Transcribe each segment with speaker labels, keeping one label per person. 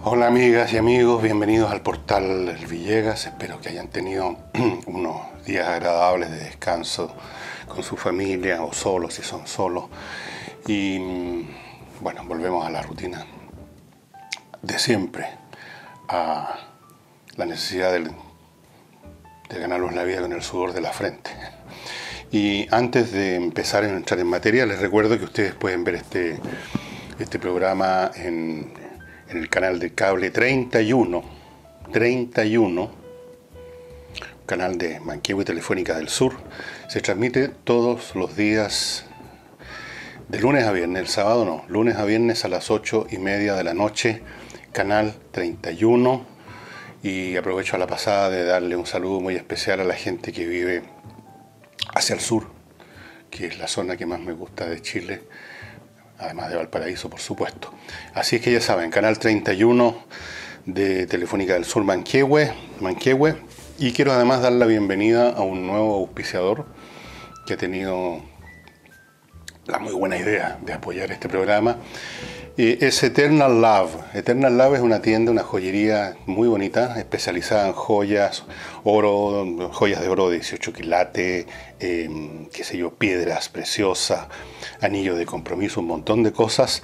Speaker 1: Hola amigas y amigos, bienvenidos al portal El Villegas. Espero que hayan tenido unos días agradables de descanso con su familia o solos si son solos. Y bueno, volvemos a la rutina de siempre, a la necesidad de ganarnos la vida con el sudor de la frente. Y antes de empezar a entrar en materia, les recuerdo que ustedes pueden ver este programa en el canal de cable 31, canal de Manquehue Telefónica del Sur. Se transmite todos los días de lunes a viernes, el sábado no, lunes a viernes a las 8:30 de la noche, canal 31. Y aprovecho a la pasada de darle un saludo muy especial a la gente que vive hacia el sur, que es la zona que más me gusta de Chile, además de Valparaíso, por supuesto. Así es que ya saben, canal 31 de Telefónica del Sur Manquehue. Y quiero además dar la bienvenida a un nuevo auspiciador que ha tenido la muy buena idea de apoyar este programa. Es Eternal Love. Eternal Love es una tienda, una joyería muy bonita, especializada en joyas, joyas de oro de 18 quilates, qué sé yo, piedras preciosas, anillos de compromiso, un montón de cosas.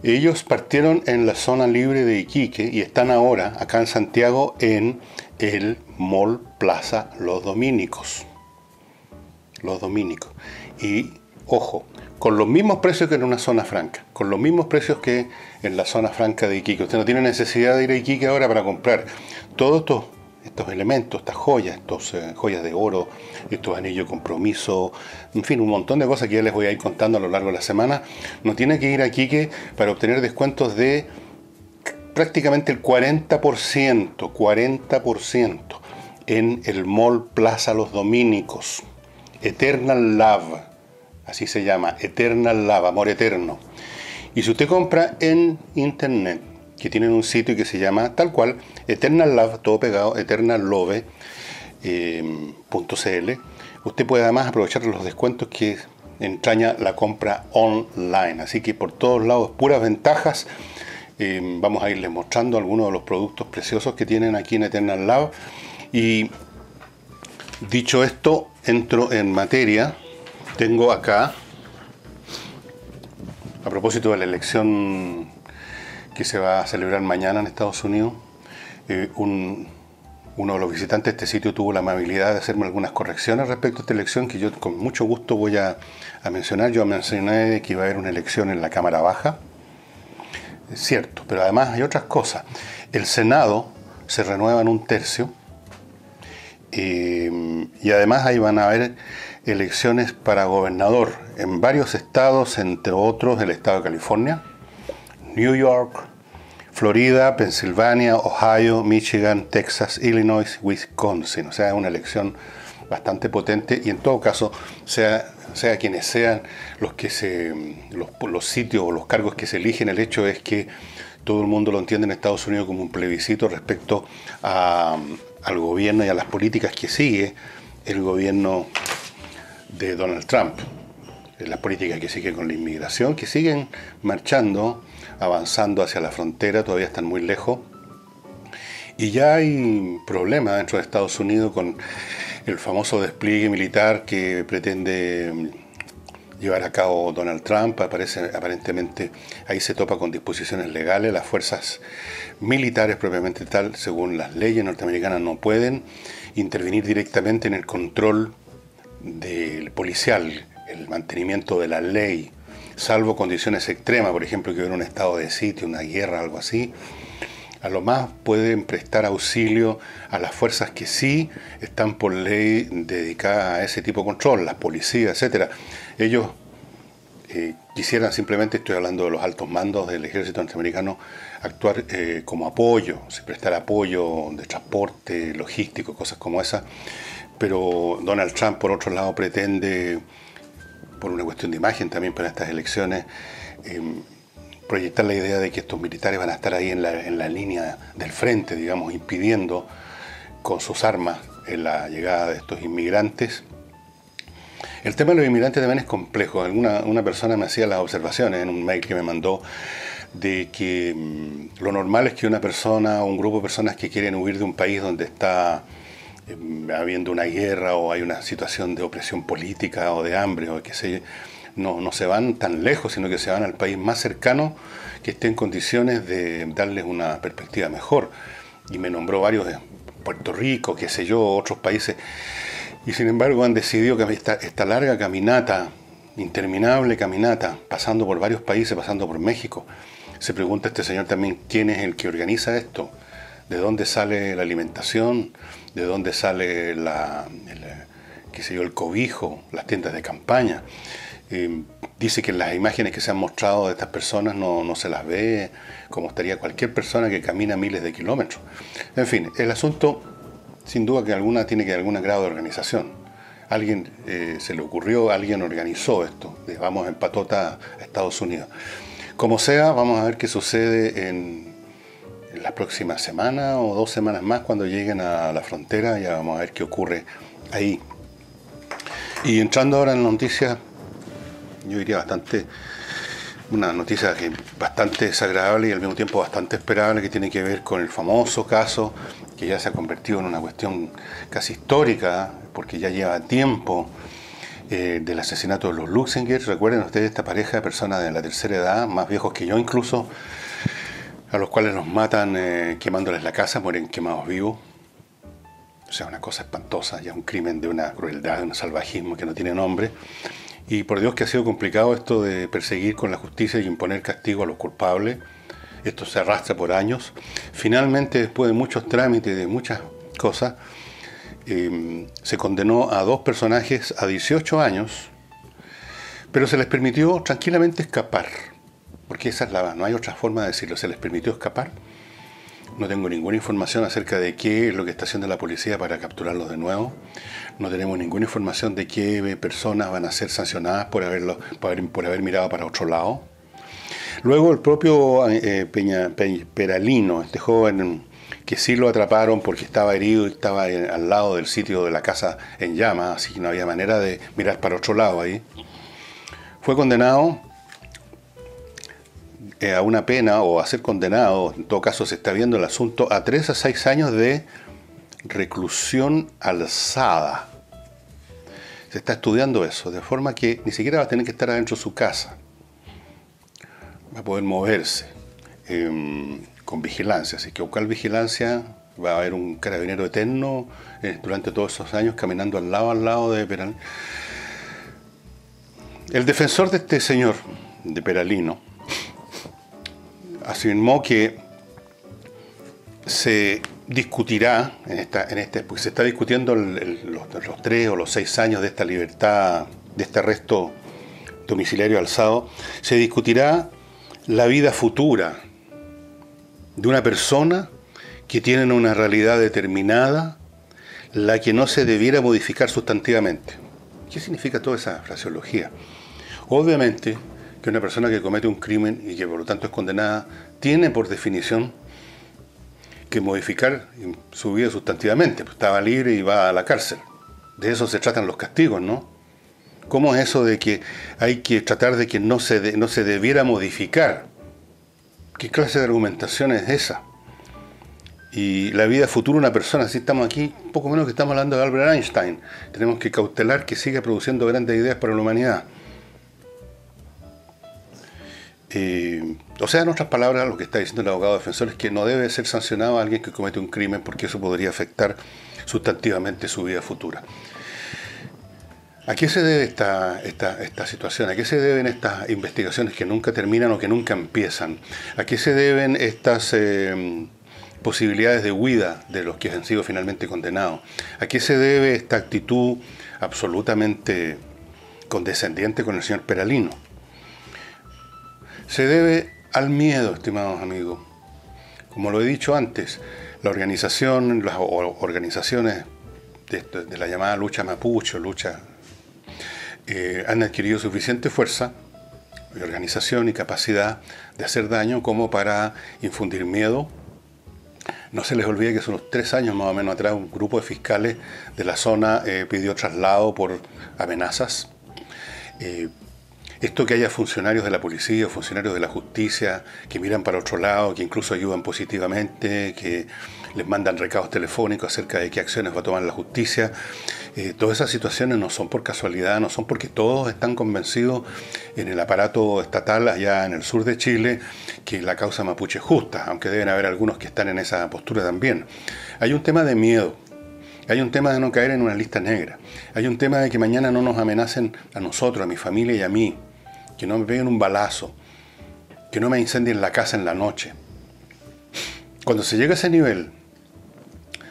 Speaker 1: Ellos partieron en la zona libre de Iquique y están ahora acá en Santiago en el Mall Plaza Los Dominicos. Y ojo, con los mismos precios que en una zona franca, con los mismos precios que en la zona franca de Iquique. Usted no tiene necesidad de ir a Iquique ahora para comprar todos estos elementos, estas joyas, joyas de oro, estos anillos de compromiso, en fin, un montón de cosas que ya les voy a ir contando a lo largo de la semana. No tiene que ir a Iquique para obtener descuentos de prácticamente el 40% en el Mall Plaza Los Dominicos. Eternal Love. Así se llama, Eternal Love, amor eterno. Y si usted compra en internet, que tienen un sitio que se llama tal cual, Eternal Love, todo pegado, eternallove.cl, usted puede además aprovechar los descuentos que entraña la compra online. Así que por todos lados, puras ventajas. Vamos a irles mostrando algunos de los productos preciosos que tienen aquí en Eternal Love. Y dicho esto, entro en materia. Tengo acá, a propósito de la elección que se va a celebrar mañana en Estados Unidos, uno de los visitantes de este sitio tuvo la amabilidad de hacerme algunas correcciones respecto a esta elección que yo con mucho gusto voy a mencionar. Yo mencioné que iba a haber una elección en la Cámara Baja, es cierto, pero además hay otras cosas. El Senado se renueva en 1/3 y además ahí van a haber elecciones para gobernador en varios estados, entre otros el estado de California, New York, Florida, Pensilvania, Ohio, Michigan, Texas, Illinois, Wisconsin. O sea, es una elección bastante potente y en todo caso, sea quienes sean los sitios o los cargos que se eligen, el hecho es que todo el mundo lo entiende en Estados Unidos como un plebiscito respecto al gobierno y a las políticas que sigue el gobierno de Donald Trump, las políticas que sigue con la inmigración, que siguen marchando, avanzando hacia la frontera, todavía están muy lejos. Y ya hay problemas dentro de Estados Unidos con el famoso despliegue militar que pretende llevar a cabo Donald Trump. Aparentemente ahí se topa con disposiciones legales. Las fuerzas militares propiamente tal, según las leyes norteamericanas, no pueden intervenir directamente en el control del policial, el mantenimiento de la ley, salvo condiciones extremas, por ejemplo, que hubiera un estado de sitio, una guerra, algo así. A lo más pueden prestar auxilio a las fuerzas que sí están por ley dedicadas a ese tipo de control, las policías, etcétera. Ellos quisieran simplemente, estoy hablando de los altos mandos del ejército norteamericano, actuar como apoyo, prestar apoyo de transporte, logístico, cosas como esas. Pero Donald Trump, por otro lado, pretende, por una cuestión de imagen también para estas elecciones, proyectar la idea de que estos militares van a estar ahí en la línea del frente, digamos, impidiendo con sus armas la llegada de estos inmigrantes. El tema de los inmigrantes también es complejo. Una persona me hacía las observaciones en un mail que me mandó de que lo normal es que una persona o un grupo de personas que quieren huir de un país donde está habiendo una guerra o hay una situación de opresión política o de hambre o qué sé yo, no se van tan lejos, sino que se van al país más cercano que esté en condiciones de darles una perspectiva mejor. Y me nombró varios de Puerto Rico, qué sé yo, otros países. Y sin embargo han decidido que esta larga caminata, interminable caminata, pasando por varios países, pasando por México, se pregunta este señor también quién es el que organiza esto, de dónde sale la alimentación, de dónde sale qué sé yo, el cobijo, las tiendas de campaña. Dice que en las imágenes que se han mostrado de estas personas no se las ve como estaría cualquier persona que camina miles de kilómetros. En fin, el asunto sin duda que tiene que algún grado de organización. Alguien se le ocurrió, alguien organizó esto. Vamos en patota a Estados Unidos. Como sea, vamos a ver qué sucede en las próximas semanas o 2 semanas más cuando lleguen a la frontera. Ya vamos a ver qué ocurre ahí. Y entrando ahora en la noticia, yo diría una noticia bastante desagradable y al mismo tiempo bastante esperable, que tiene que ver con el famoso caso que ya se ha convertido en una cuestión casi histórica, porque ya lleva tiempo, del asesinato de los Luxinger. Recuerden ustedes esta pareja de personas de la tercera edad, más viejos que yo incluso, a los cuales los matan quemándoles la casa, mueren quemados vivos. O sea, una cosa espantosa, ya un crimen de una crueldad, de un salvajismo que no tiene nombre. Y por Dios que ha sido complicado esto de perseguir con la justicia y imponer castigo a los culpables. Esto se arrastra por años. Finalmente, después de muchos trámites, de muchas cosas, se condenó a 2 personajes a 18 años, pero se les permitió tranquilamente escapar. Porque esa es no hay otra forma de decirlo, se les permitió escapar. No tengo ninguna información acerca de qué es lo que está haciendo la policía para capturarlos de nuevo. No tenemos ninguna información de qué personas van a ser sancionadas por haber mirado para otro lado. Luego el propio Peralino, este joven que sí lo atraparon porque estaba herido y estaba al lado del sitio de la casa en llamas, así que no había manera de mirar para otro lado ahí, fue condenado a una pena, o a ser condenado, en todo caso se está viendo el asunto, a 3 a 6 años de reclusión alzada. Se está estudiando eso, de forma que ni siquiera va a tener que estar adentro de su casa. Va a poder moverse con vigilancia. Así que buscar vigilancia, va a haber un carabinero eterno durante todos esos años caminando al lado de Peralino. El defensor de este señor, de Peralino, afirmó que se discutirá porque se está discutiendo los 3 o los 6 años de esta libertad, de este arresto domiciliario alzado, se discutirá la vida futura de una persona que tiene una realidad determinada, la que no se debiera modificar sustantivamente. ¿Qué significa toda esa fraseología? Obviamente que una persona que comete un crimen y que por lo tanto es condenada, tiene por definición que modificar su vida sustantivamente. Pues estaba libre y va a la cárcel. De eso se tratan los castigos, ¿no? ¿Cómo es eso de que hay que tratar de que no se debiera modificar? ¿Qué clase de argumentación es esa? Y la vida futura de una persona, si estamos aquí, poco menos que estamos hablando de Albert Einstein. Tenemos que cautelar que siga produciendo grandes ideas para la humanidad. O sea, en otras palabras, lo que está diciendo el abogado defensor es que no debe ser sancionado a alguien que comete un crimen, porque eso podría afectar sustantivamente su vida futura. ¿A qué se debe esta situación? ¿A qué se deben estas investigaciones que nunca terminan o que nunca empiezan? ¿A qué se deben estas posibilidades de huida de los que han sido finalmente condenados? ¿A qué se debe esta actitud absolutamente condescendiente con el señor Peralino? Se debe al miedo, estimados amigos. Como lo he dicho antes, las organizaciones de la llamada lucha mapuche, han adquirido suficiente fuerza, y organización y capacidad de hacer daño como para infundir miedo, No se les olvide que hace unos 3 años más o menos atrás un grupo de fiscales de la zona pidió traslado por amenazas. Esto que haya funcionarios de la policía o funcionarios de la justicia que miran para otro lado, que incluso ayudan positivamente, que les mandan recados telefónicos acerca de qué acciones va a tomar la justicia, todas esas situaciones no son por casualidad, no son porque todos están convencidos en el aparato estatal allá en el sur de Chile que la causa mapuche es justa, aunque deben haber algunos que están en esa postura también. Hay un tema de miedo. Hay un tema de no caer en una lista negra. Hay un tema de que mañana no nos amenacen a nosotros, a mi familia y a mí. Que no me peguen un balazo. Que no me incendien la casa en la noche. Cuando se llega a ese nivel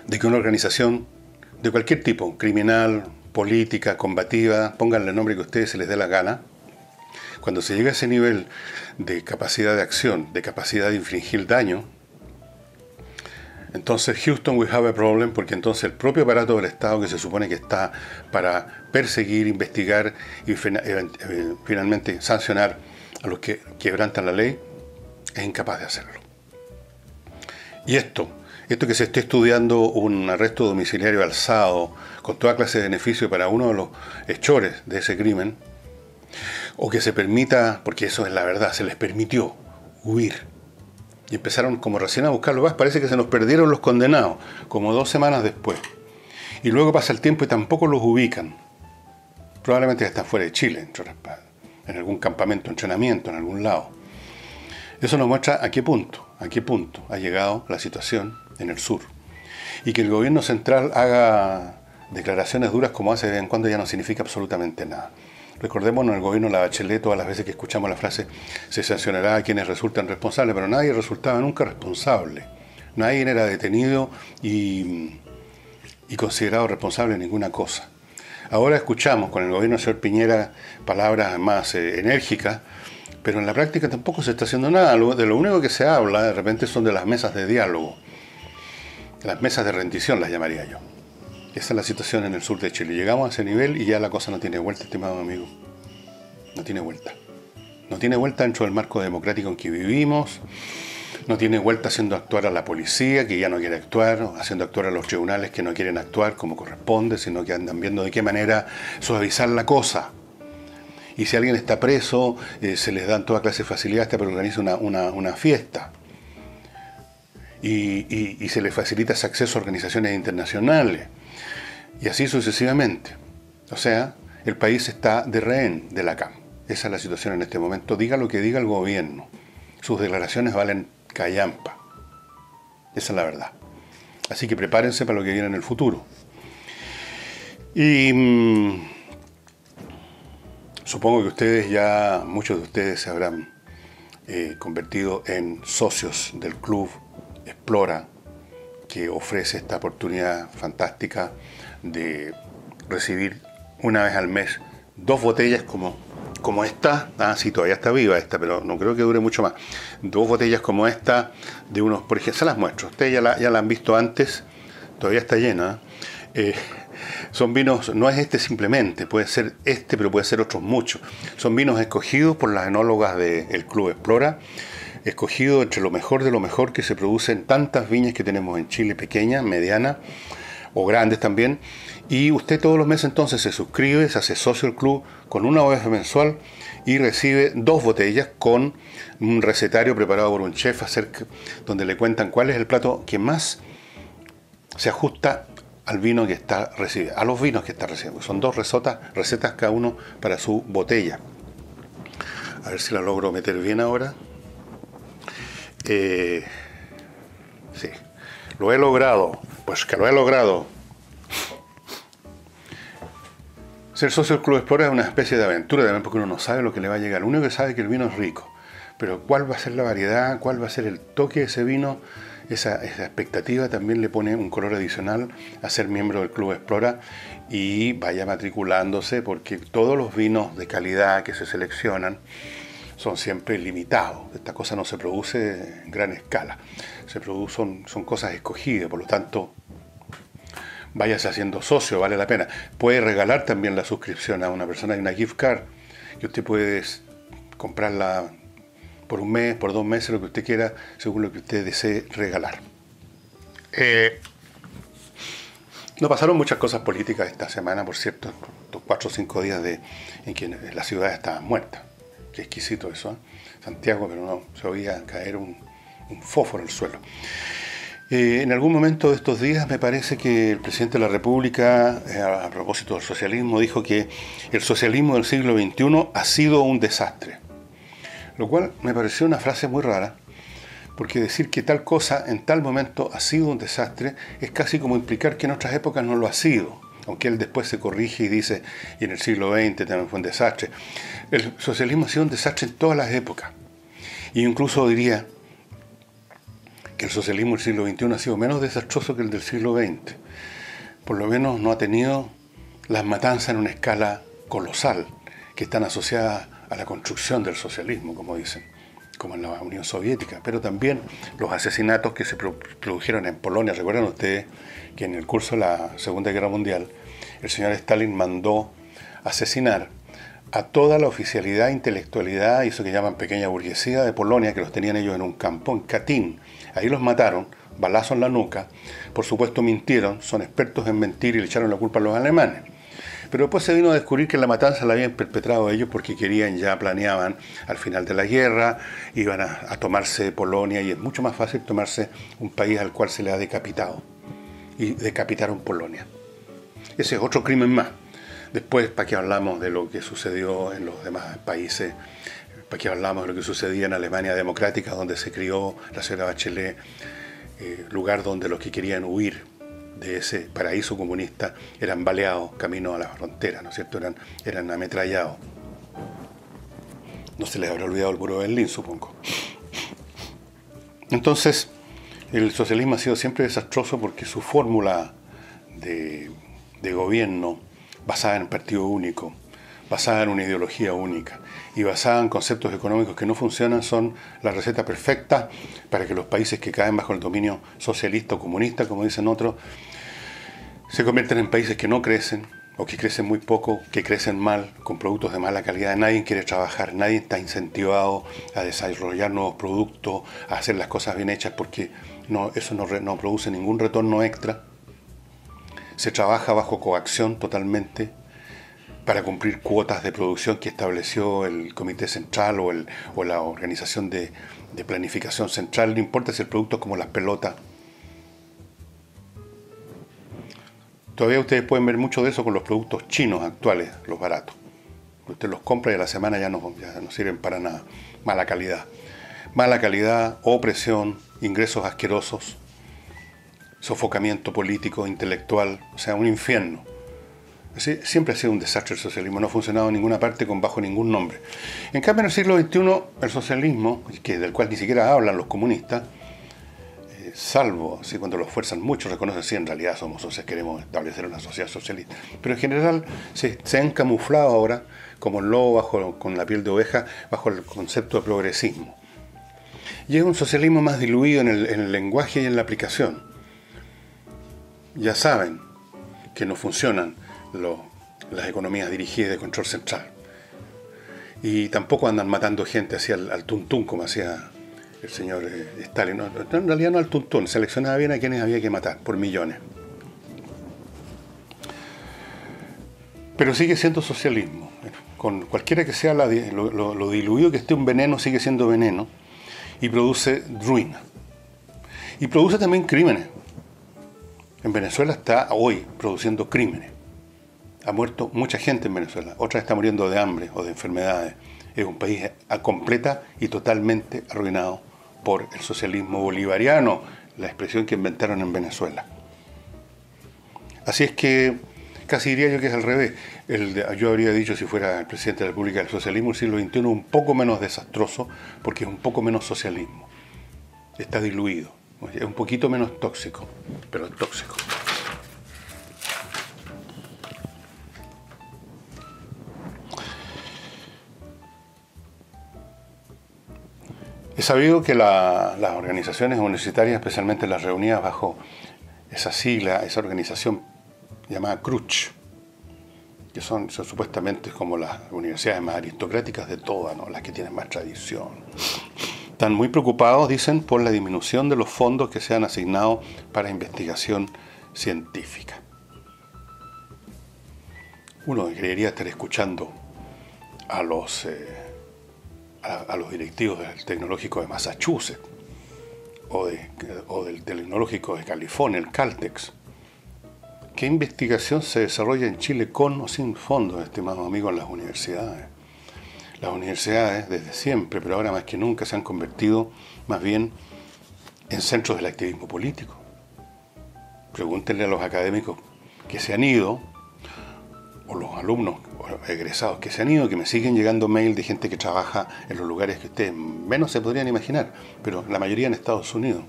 Speaker 1: de que una organización de cualquier tipo, criminal, política, combativa, pónganle el nombre que a ustedes se les dé la gana, cuando se llega a ese nivel de capacidad de acción, de capacidad de infligir daño, entonces Houston we have a problem, porque entonces el propio aparato del Estado que se supone que está para perseguir, investigar y finalmente sancionar a los que quebrantan la ley, es incapaz de hacerlo. Y esto que se esté estudiando un arresto domiciliario alzado con toda clase de beneficio para uno de los hechores de ese crimen, o que se permita, porque eso es la verdad, se les permitió huir. Y empezaron como recién a buscarlo más. Parece que se nos perdieron los condenados, como 2 semanas después. Y luego pasa el tiempo y tampoco los ubican. Probablemente están fuera de Chile, en algún campamento, entrenamiento, en algún lado. Eso nos muestra a qué punto ha llegado la situación en el sur. Y que el gobierno central haga declaraciones duras como hace de vez en cuando ya no significa absolutamente nada. Recordémonos, el gobierno de la Bachelet, todas las veces que escuchamos la frase, se sancionará a quienes resultan responsables, pero nadie resultaba nunca responsable. Nadie era detenido y considerado responsable de ninguna cosa. Ahora escuchamos con el gobierno del señor Piñera palabras más enérgicas, pero en la práctica tampoco se está haciendo nada. De lo único que se habla de repente son de las mesas de diálogo, las mesas de rendición las llamaría yo. Esa es la situación en el sur de Chile. Llegamos a ese nivel y ya la cosa no tiene vuelta, estimado amigo. No tiene vuelta. No tiene vuelta dentro del marco democrático en que vivimos. No tiene vuelta haciendo actuar a la policía, que ya no quiere actuar, haciendo actuar a los tribunales que no quieren actuar como corresponde, sino que andan viendo de qué manera suavizar la cosa. Y si alguien está preso, se les dan toda clase de facilidades para que organice una fiesta. Y se les facilita ese acceso a organizaciones internacionales. Y así sucesivamente. O sea, el país está de rehén de la CAM. Esa es la situación en este momento. Diga lo que diga el gobierno. Sus declaraciones valen callampa. Esa es la verdad. Así que prepárense para lo que viene en el futuro. Y supongo que ustedes ya, muchos de ustedes se habrán convertido en socios del Club Explora, que ofrece esta oportunidad fantástica de recibir una vez al mes 2 botellas como esta. Sí, todavía está viva esta, pero no creo que dure mucho más. 2 botellas como esta de unos, por ejemplo, se las muestro. Ustedes ya la han visto antes, todavía está llena. Son vinos, no es este simplemente, puede ser este, pero puede ser otros muchos. Son vinos escogidos por las enólogas del Club Explora, escogidos entre lo mejor de lo mejor que se produce en tantas viñas que tenemos en Chile, pequeñas, medianas o grandes también. Y usted todos los meses entonces se suscribe, se hace socio del club con una OF mensual y recibe 2 botellas con un recetario preparado por un chef donde le cuentan cuál es el plato que más se ajusta al vino que está recibiendo, a los vinos que está recibiendo. Son 2 recetas cada uno para su botella. A ver si la logro meter bien ahora. Sí, lo he logrado. Pues que lo he logrado. Ser socio del Club Explora es una especie de aventura también, porque uno no sabe lo que le va a llegar. Lo único que sabe es que el vino es rico, pero cuál va a ser la variedad, cuál va a ser el toque de ese vino, esa expectativa también le pone un color adicional a ser miembro del Club Explora y vaya matriculándose, porque todos los vinos de calidad que se seleccionan son siempre limitados. Esta cosa no se produce en gran escala, son cosas escogidas, por lo tanto váyase haciendo socio, vale la pena. Puede regalar también la suscripción a una persona, hay una gift card que usted puede comprarla por un mes, por 2 meses, lo que usted quiera, según lo que usted desee regalar. No pasaron muchas cosas políticas esta semana, por cierto, estos 4 o 5 días en que la ciudad estaba muerta. Qué exquisito eso, ¿eh? Santiago, pero no, se oía caer un fósforo al suelo. En algún momento de estos días me parece que el presidente de la República, a propósito del socialismo, dijo que el socialismo del siglo XXI ha sido un desastre. Lo cual me pareció una frase muy rara, porque decir que tal cosa en tal momento ha sido un desastre es casi como implicar que en otras épocas no lo ha sido, aunque él después se corrige y dice, y en el siglo XX también fue un desastre. El socialismo ha sido un desastre en todas las épocas. Y incluso diría que el socialismo del siglo XXI ha sido menos desastroso que el del siglo XX. Por lo menos no ha tenido las matanzas en una escala colosal, que están asociadas a la construcción del socialismo, como dicen, como en la Unión Soviética, pero también los asesinatos que se produjeron en Polonia. ¿Recuerdan ustedes que en el curso de la Segunda Guerra Mundial el señor Stalin mandó asesinar a toda la oficialidad, intelectualidad y eso que llaman pequeña burguesía de Polonia, que los tenían ellos en un campo, en Katyn? Ahí los mataron, balazo en la nuca. Por supuesto mintieron, son expertos en mentir y le echaron la culpa a los alemanes. Pero después se vino a descubrir que la matanza la habían perpetrado ellos porque planeaban al final de la guerra, iban a tomarse Polonia, y es mucho más fácil tomarse un país al cual se le ha decapitado. Y decapitaron Polonia. Ese es otro crimen más. Después, ¿para qué hablamos de lo que sucedió en los demás países? ¿Para qué hablamos de lo que sucedía en Alemania democrática, donde se crió la señora Bachelet, lugar donde los que querían huir de ese paraíso comunista eran baleados camino a la frontera, ¿no es cierto? Eran ametrallados. No se les habrá olvidado el muro de Berlín, supongo. Entonces, el socialismo ha sido siempre desastroso porque su fórmula de gobierno, basada en un partido único, basada en una ideología única y basada en conceptos económicos que no funcionan, son la receta perfecta para que los países que caen bajo el dominio socialista o comunista, como dicen otros, se convierten en países que no crecen, o que crecen muy poco, que crecen mal, con productos de mala calidad. Nadie quiere trabajar, nadie está incentivado a desarrollar nuevos productos, a hacer las cosas bien hechas, porque eso no produce ningún retorno extra. Se trabaja bajo coacción totalmente para cumplir cuotas de producción que estableció el Comité Central o la Organización de Planificación Central. No importa si el producto es como las pelotas. Todavía ustedes pueden ver mucho de eso con los productos chinos actuales, los baratos. Usted los compra y a la semana ya no sirven para nada. Mala calidad. Mala calidad, opresión, ingresos asquerosos, sofocamiento político, intelectual, o sea, un infierno. Así, siempre ha sido un desastre el socialismo, no ha funcionado en ninguna parte bajo ningún nombre. En cambio, en el siglo XXI, el socialismo, del cual ni siquiera hablan los comunistas, salvo así cuando lo fuerzan mucho, reconocen sí, en realidad somos socios, queremos establecer una sociedad socialista. Pero en general se han camuflado ahora, como el lobo con la piel de oveja, bajo el concepto de progresismo. Y es un socialismo más diluido en el lenguaje y en la aplicación. Ya saben que no funcionan las economías dirigidas de control central. Y tampoco andan matando gente hacia al tuntún, como hacía el señor Stalin. No, en realidad no al tuntún, seleccionaba bien a quienes había que matar, por millones. Pero sigue siendo socialismo. Con cualquiera que sea lo diluido que esté un veneno, sigue siendo veneno. Y produce ruina. Y produce también crímenes. En Venezuela está hoy produciendo crímenes. Ha muerto mucha gente en Venezuela. Otra está muriendo de hambre o de enfermedades. Es un país completa y totalmente arruinado por el socialismo bolivariano, la expresión que inventaron en Venezuela. Así es que casi diría yo que es al revés. Yo habría dicho, si fuera el presidente de la República, el socialismo del siglo XXI un poco menos desastroso, porque es un poco menos socialismo. Está diluido. Es un poquito menos tóxico, pero es tóxico. He sabido que las organizaciones universitarias, especialmente las reunidas bajo esa sigla, esa organización llamada CRUCH, que son supuestamente como las universidades más aristocráticas de todas, ¿no? Las que tienen más tradición, Están muy preocupados, dicen, por la disminución de los fondos que se han asignado para investigación científica. Uno creería estar escuchando a los directivos del Tecnológico de Massachusetts o del Tecnológico de California, el Caltex. ¿Qué investigación se desarrolla en Chile con o sin fondos, estimados amigos, en las universidades? Las universidades, desde siempre, pero ahora más que nunca, se han convertido más bien en centros del activismo político. Pregúntenle a los académicos que se han ido, o los alumnos o egresados que se han ido, que me siguen llegando mail de gente que trabaja en los lugares que ustedes menos se podrían imaginar, pero la mayoría en Estados Unidos.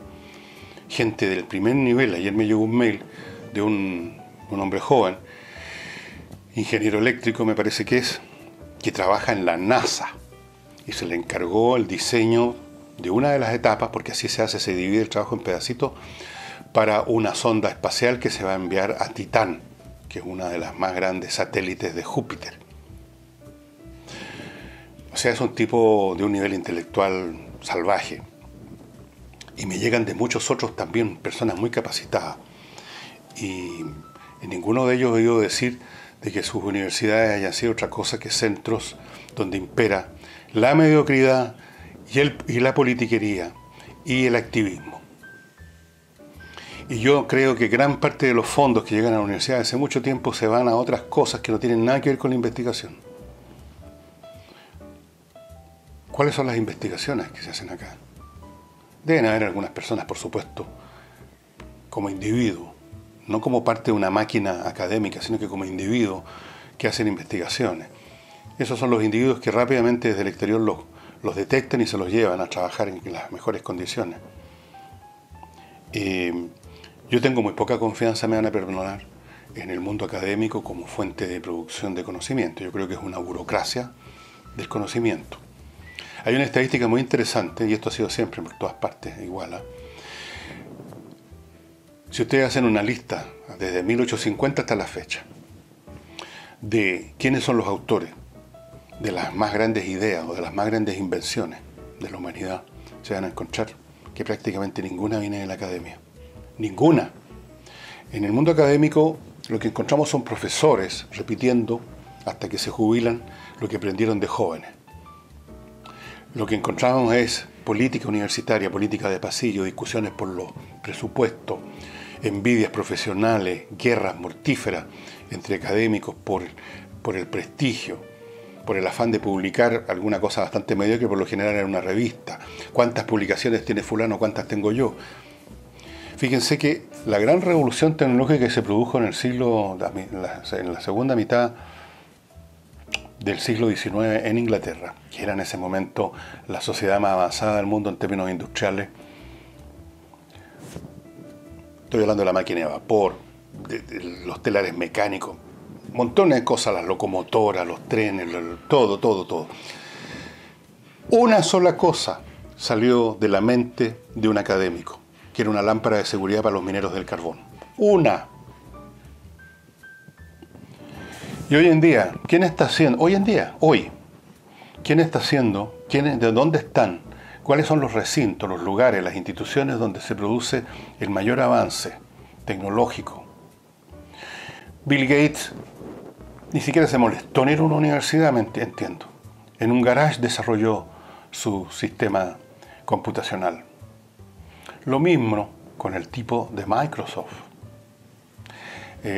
Speaker 1: Gente del primer nivel. Ayer me llegó un mail de un hombre joven, ingeniero eléctrico me parece que es, que trabaja en la NASA y se le encargó el diseño de una de las etapas, porque así se hace, se divide el trabajo en pedacitos, para una sonda espacial que se va a enviar a Titán, que es una de las más grandes satélites de Júpiter. O sea, es un tipo de un nivel intelectual salvaje. Y me llegan de muchos otros también, personas muy capacitadas. Y en ninguno de ellos he oído decir de que sus universidades hayan sido otra cosa que centros donde impera la mediocridad y la politiquería y el activismo. Y yo creo que gran parte de los fondos que llegan a la universidad hace mucho tiempo se van a otras cosas que no tienen nada que ver con la investigación. ¿Cuáles son las investigaciones que se hacen acá? Deben haber algunas personas, por supuesto, como individuo, no como parte de una máquina académica, sino que como individuo que hacen investigaciones. Esos son los individuos que rápidamente desde el exterior los detectan y se los llevan a trabajar en las mejores condiciones. Yo tengo muy poca confianza, me van a perdonar, en el mundo académico como fuente de producción de conocimiento. Yo creo que es una burocracia del conocimiento. Hay una estadística muy interesante, y esto ha sido siempre por todas partes igual. Si ustedes hacen una lista desde 1850 hasta la fecha de quiénes son los autores de las más grandes ideas o de las más grandes invenciones de la humanidad, se van a encontrar que prácticamente ninguna viene de la academia. Ninguna. En el mundo académico lo que encontramos son profesores repitiendo hasta que se jubilan lo que aprendieron de jóvenes. Lo que encontramos es política universitaria, política de pasillo, discusiones por los presupuestos, envidias profesionales, guerras mortíferas entre académicos por el prestigio, por el afán de publicar alguna cosa bastante mediocre, por lo general en una revista. ¿Cuántas publicaciones tiene fulano? ¿Cuántas tengo yo? Fíjense que la gran revolución tecnológica que se produjo en el siglo, en la segunda mitad del siglo XIX en Inglaterra, que era en ese momento la sociedad más avanzada del mundo en términos industriales. Estoy hablando de la máquina de vapor, de los telares mecánicos, montones de cosas, las locomotoras, los trenes, todo. Una sola cosa salió de la mente de un académico, que era una lámpara de seguridad para los mineros del carbón. Una. Y hoy en día, ¿quién está haciendo? Hoy, ¿quién está haciendo? ¿De dónde están? ¿Cuáles son los recintos, los lugares, las instituciones donde se produce el mayor avance tecnológico? Bill Gates ni siquiera se molestó en ir a una universidad, me entiendo. En un garage desarrolló su sistema computacional. Lo mismo con el tipo de Microsoft.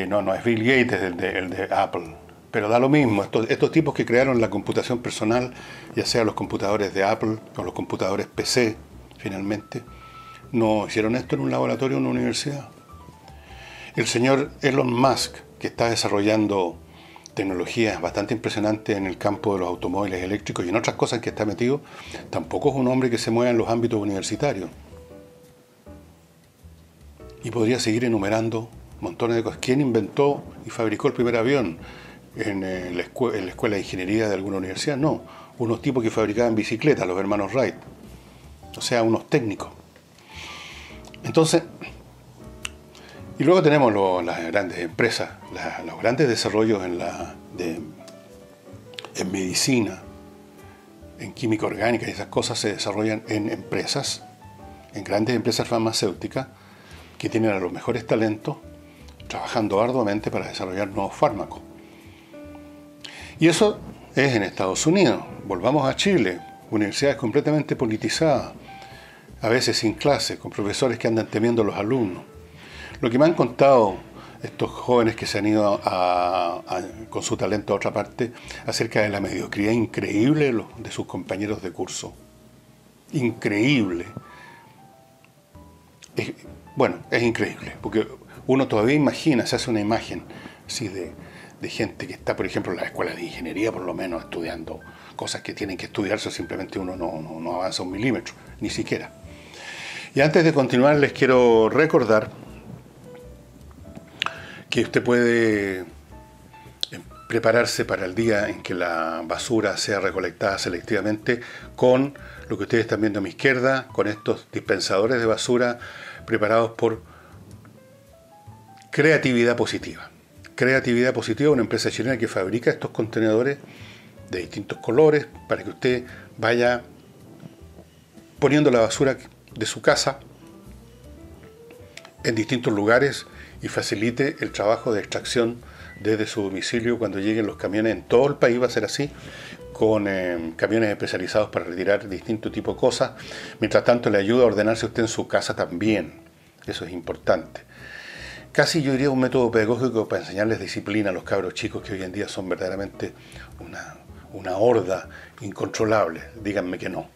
Speaker 1: No es Bill Gates, es el de Apple. Pero da lo mismo, estos tipos que crearon la computación personal, ya sea los computadores de Apple o los computadores PC, finalmente, no hicieron esto en un laboratorio o en una universidad. El señor Elon Musk, que está desarrollando tecnologías bastante impresionantes en el campo de los automóviles eléctricos y en otras cosas que está metido, tampoco es un hombre que se mueva en los ámbitos universitarios. Y podría seguir enumerando montones de cosas. ¿Quién inventó y fabricó el primer avión? ¿En la escuela de ingeniería de alguna universidad? No, unos tipos que fabricaban bicicletas, los hermanos Wright, o sea, unos técnicos. Entonces, y luego tenemos las grandes empresas, los grandes desarrollos en medicina, en química orgánica y esas cosas se desarrollan en empresas, en grandes empresas farmacéuticas, que tienen a los mejores talentos trabajando arduamente para desarrollar nuevos fármacos. Y eso es en Estados Unidos. Volvamos a Chile, universidades completamente politizadas, a veces sin clases, con profesores que andan temiendo a los alumnos. Lo que me han contado estos jóvenes que se han ido con su talento a otra parte, acerca de la mediocridad increíble de sus compañeros de curso. Increíble. Es increíble, porque uno todavía imagina, se hace una imagen así de gente que está, por ejemplo, en la escuela de ingeniería, por lo menos, estudiando cosas que tienen que estudiarse, simplemente uno no avanza un milímetro, ni siquiera. Y antes de continuar, les quiero recordar que usted puede prepararse para el día en que la basura sea recolectada selectivamente con lo que ustedes están viendo a mi izquierda, con estos dispensadores de basura preparados por Creatividad Positiva. Creatividad Positiva, una empresa chilena que fabrica estos contenedores de distintos colores para que usted vaya poniendo la basura de su casa en distintos lugares y facilite el trabajo de extracción desde su domicilio cuando lleguen los camiones. En todo el país va a ser así, con camiones especializados para retirar distintos tipos de cosas. Mientras tanto, le ayuda a ordenarse usted en su casa también. Eso es importante. Casi yo diría un método pedagógico para enseñarles disciplina a los cabros chicos que hoy en día son verdaderamente una horda incontrolable. Díganme que no.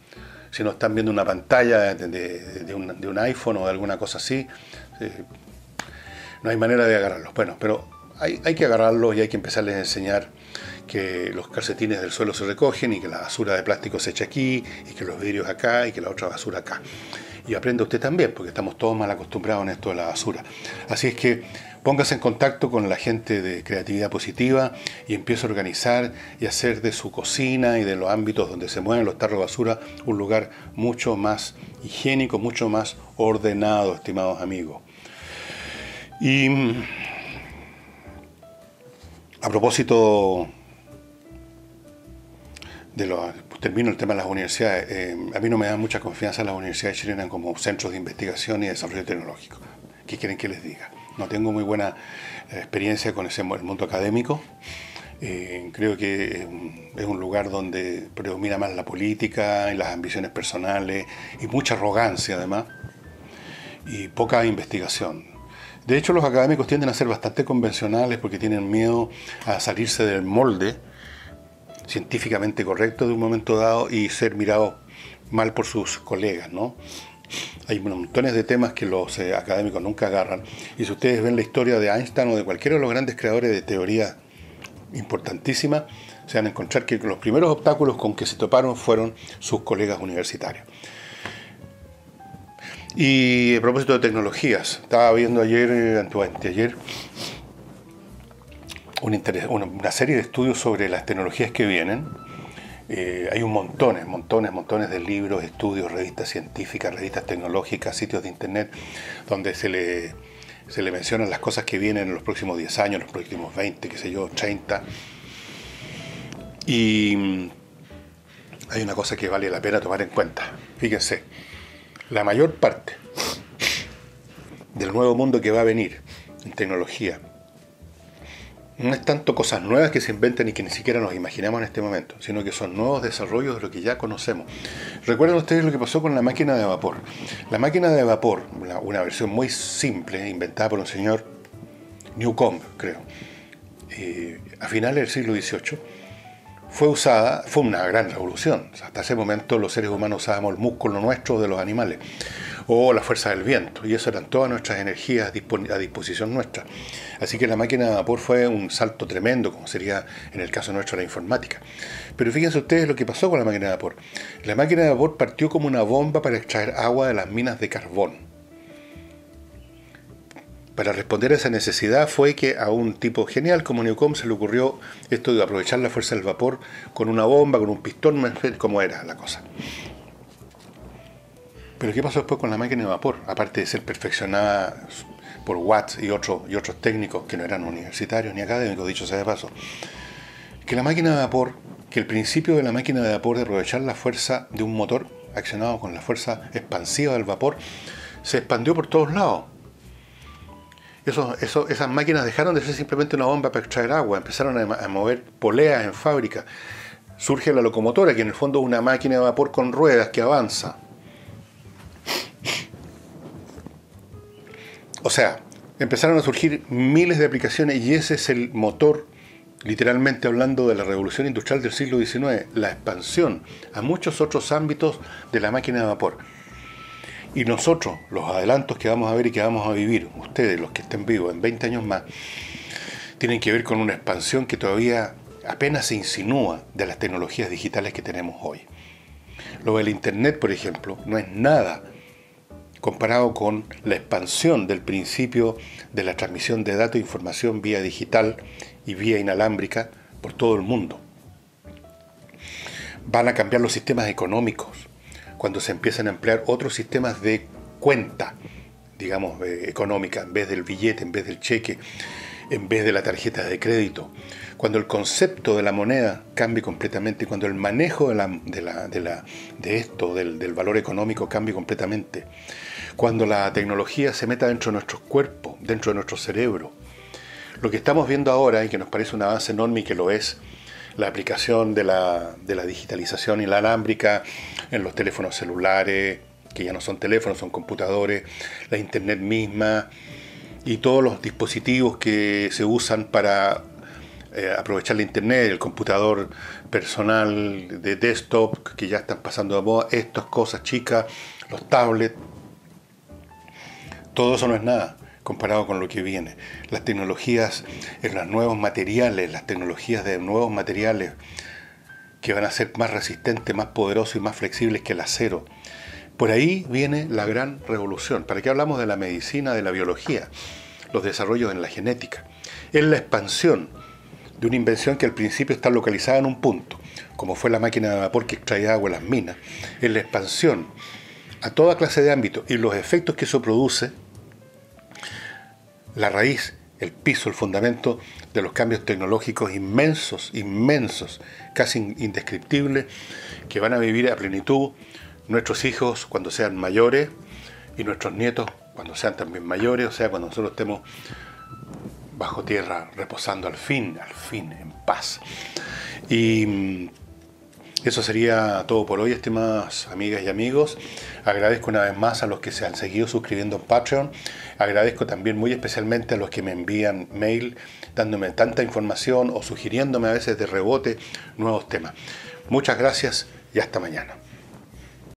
Speaker 1: Si no están viendo una pantalla de un iPhone o de alguna cosa así, no hay manera de agarrarlos. Bueno, pero hay que agarrarlos y hay que empezarles a enseñar que los calcetines del suelo se recogen y que la basura de plástico se echa aquí y que los vidrios acá y que la otra basura acá. Y aprenda usted también, porque estamos todos mal acostumbrados en esto de la basura. Así es que póngase en contacto con la gente de Creatividad Positiva y empiece a organizar y hacer de su cocina y de los ámbitos donde se mueven los tarros de basura un lugar mucho más higiénico, mucho más ordenado, estimados amigos. Y a propósito termino el tema de las universidades, a mí no me da mucha confianza las universidades chilenas como centros de investigación y desarrollo tecnológico. ¿Qué quieren que les diga? No tengo muy buena experiencia con el mundo académico. Creo que es un lugar donde predomina más la política y las ambiciones personales y mucha arrogancia además y poca investigación. De hecho, los académicos tienden a ser bastante convencionales porque tienen miedo a salirse del molde científicamente correcto de un momento dado y ser mirados mal por sus colegas, ¿no? Hay montones de temas que los académicos nunca agarran. Y si ustedes ven la historia de Einstein o de cualquiera de los grandes creadores de teorías importantísimas, se van a encontrar que los primeros obstáculos con que se toparon fueron sus colegas universitarios. Y a propósito de tecnologías, estaba viendo anteayer, una serie de estudios sobre las tecnologías que vienen. Hay montones de libros, estudios, revistas científicas, revistas tecnológicas, sitios de internet, donde se le mencionan las cosas que vienen en los próximos 10 años, los próximos 20, 30. Y hay una cosa que vale la pena tomar en cuenta. Fíjense, la mayor parte del nuevo mundo que va a venir en tecnología no es tanto cosas nuevas que se inventan y que ni siquiera nos imaginamos en este momento, sino que son nuevos desarrollos de lo que ya conocemos. ¿Recuerdan ustedes lo que pasó con la máquina de vapor? La máquina de vapor, una versión muy simple, inventada por un señor Newcomb, creo, a finales del siglo XVIII, fue una gran revolución. Hasta ese momento los seres humanos usábamos el músculo nuestro de los animales, o la fuerza del viento, y eso eran todas nuestras energías a disposición nuestra. Así que la máquina de vapor fue un salto tremendo, como sería en el caso nuestro la informática. Pero fíjense ustedes lo que pasó con la máquina de vapor. La máquina de vapor partió como una bomba para extraer agua de las minas de carbón. Para responder a esa necesidad fue que a un tipo genial como Newcomb se le ocurrió esto de aprovechar la fuerza del vapor con una bomba, con un pistón, como era la cosa. Pero ¿qué pasó después con la máquina de vapor? Aparte de ser perfeccionada por Watts y otros técnicos que no eran universitarios ni académicos, dicho sea de paso, que la máquina de vapor que el principio de la máquina de vapor de aprovechar la fuerza de un motor accionado con la fuerza expansiva del vapor se expandió por todos lados. Esas máquinas dejaron de ser simplemente una bomba para extraer agua, empezaron a mover poleas en fábrica. Surge la locomotora, que en el fondo es una máquina de vapor con ruedas que avanza. O sea, empezaron a surgir miles de aplicaciones y ese es el motor, literalmente hablando, de la revolución industrial del siglo XIX, la expansión a muchos otros ámbitos de la máquina de vapor. Y nosotros, los adelantos que vamos a ver y que vamos a vivir, ustedes, los que estén vivos en 20 años más, tienen que ver con una expansión que todavía apenas se insinúa de las tecnologías digitales que tenemos hoy. Lo del Internet, por ejemplo, no es nada comparado con la expansión del principio de la transmisión de datos e información vía digital y vía inalámbrica por todo el mundo. Van a cambiar los sistemas económicos cuando se empiezan a emplear otros sistemas de cuenta, digamos, económica, en vez del billete, en vez del cheque, en vez de la tarjeta de crédito. Cuando el concepto de la moneda cambie completamente, cuando el manejo del valor económico cambie completamente, cuando la tecnología se meta dentro de nuestros cuerpos, dentro de nuestro cerebro. Lo que estamos viendo ahora, y que nos parece un avance enorme y que lo es, la aplicación de la digitalización inalámbrica en los teléfonos celulares, que ya no son teléfonos, son computadores, la internet misma y todos los dispositivos que se usan para aprovechar la internet, el computador personal de desktop, que ya están pasando de moda, estas cosas chicas, los tablets, todo eso no es nada comparado con lo que viene. Las tecnologías en los nuevos materiales, las tecnologías de nuevos materiales que van a ser más resistentes, más poderosos y más flexibles que el acero. Por ahí viene la gran revolución. ¿Para qué hablamos de la medicina, de la biología? Los desarrollos en la genética. Es la expansión de una invención que al principio está localizada en un punto, como fue la máquina de vapor que extrae agua en las minas. Es la expansión a toda clase de ámbitos y los efectos que eso produce, la raíz, el piso, el fundamento de los cambios tecnológicos inmensos, casi indescriptibles, que van a vivir a plenitud nuestros hijos cuando sean mayores y nuestros nietos cuando sean también mayores, o sea, cuando nosotros estemos bajo tierra, reposando al fin, en paz. Y eso sería todo por hoy, estimadas amigas y amigos. Agradezco una vez más a los que se han seguido suscribiendo en Patreon. Agradezco también muy especialmente a los que me envían mail dándome tanta información o sugiriéndome a veces de rebote nuevos temas. Muchas gracias y hasta mañana.